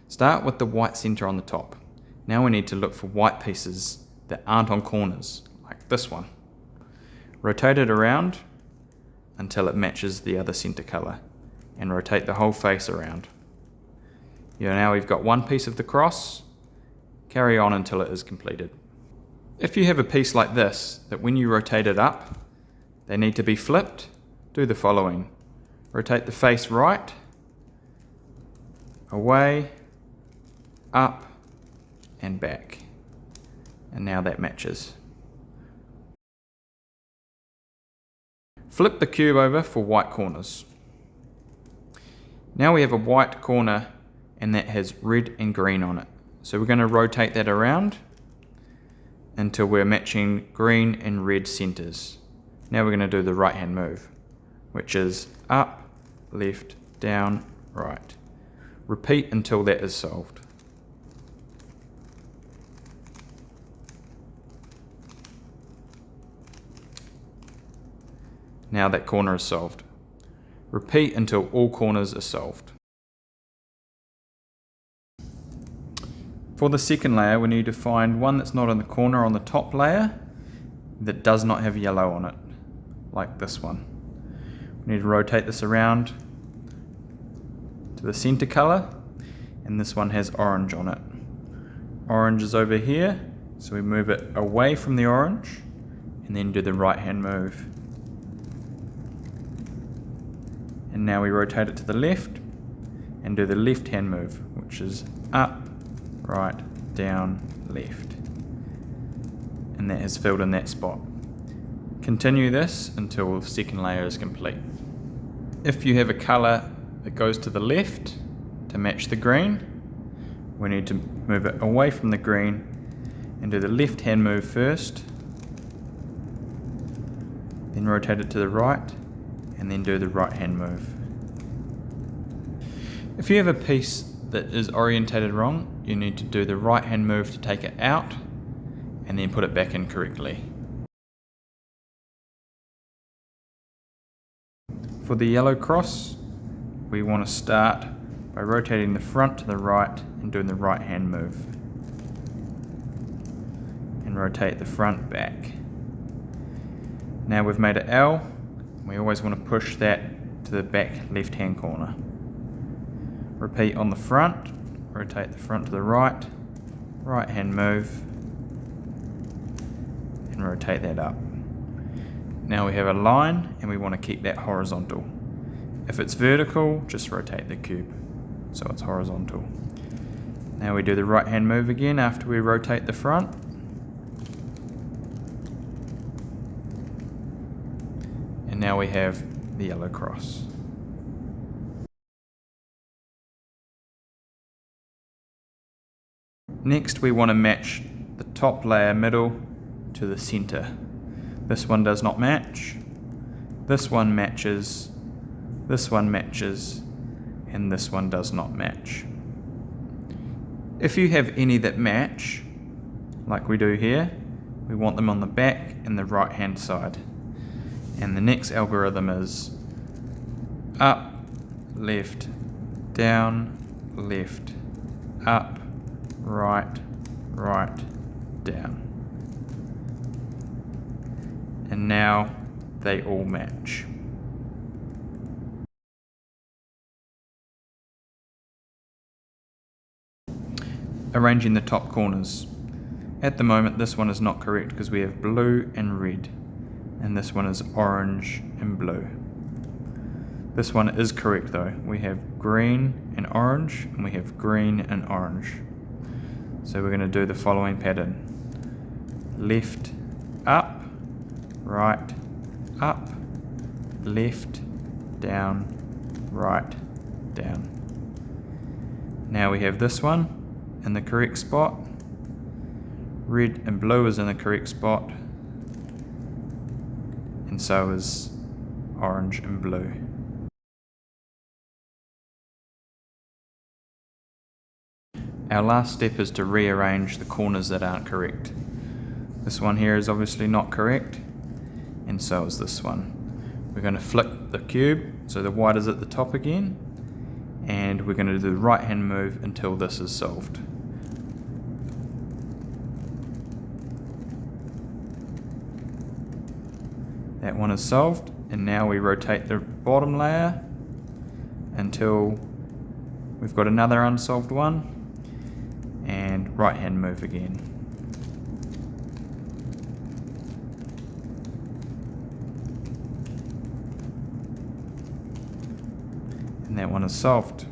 Start with the white center on the top. Now we need to look for white pieces that aren't on corners, like this one. Rotate it around until it matches the other center color, and rotate the whole face around. Now we've got one piece of the cross. Carry on until it is completed. If you have a piece like this, that when you rotate it up, they need to be flipped, do the following. Rotate the face right, away, up, and back. And now that matches. Flip the cube over for white corners. Now we have a white corner and that has red and green on it. So we're going to rotate that around until we're matching green and red centers. Now we're going to do the right hand move, which is up, left, down, right. Repeat until that is solved. Now that corner is solved. Repeat until all corners are solved. For the second layer, we need to find one that's not in the corner on the top layer that does not have yellow on it, like this one. We need to rotate this around to the center color, and this one has orange on it. Orange is over here, so we move it away from the orange and then do the right hand move. And now we rotate it to the left and do the left hand move, which is up, right, down, left. And that has filled in that spot. Continue this until the second layer is complete. If you have a color that goes to the left to match the green, we need to move it away from the green and do the left hand move first, then rotate it to the right, and then do the right hand move. If you have a piece that is orientated wrong, you need to do the right hand move to take it out and then put it back in correctly. For the yellow cross, we want to start by rotating the front to the right and doing the right hand move. And rotate the front back. Now we've made an L. We always want to push that to the back left hand corner. Repeat on the front, rotate the front to the right, right hand move, and rotate that up. Now we have a line and we want to keep that horizontal. If it's vertical, just rotate the cube so it's horizontal. Now we do the right hand move again after we rotate the front. And now we have the yellow cross. Next we want to match the top layer middle to the center. This one does not match, this one matches, and this one does not match. If you have any that match, like we do here, we want them on the back and the right hand side. And the next algorithm is up, left, down, left, up, right, right, down. And now they all match. Arranging the top corners. At the moment this one is not correct because we have blue and red, and this one is orange and blue. This one is correct though. We have green and orange, and we have green and orange. So we're going to do the following pattern. Left, up, right, up, left, down, right, down. Now we have this one in the correct spot. Red and blue is in the correct spot, and so is orange and blue. Our last step is to rearrange the corners that aren't correct. This one here is obviously not correct, and so is this one. We're going to flip the cube so the white is at the top again, and we're going to do the right hand move until this is solved. That one is solved, and now we rotate the bottom layer until we've got another unsolved one, and right hand move again. And that one is solved.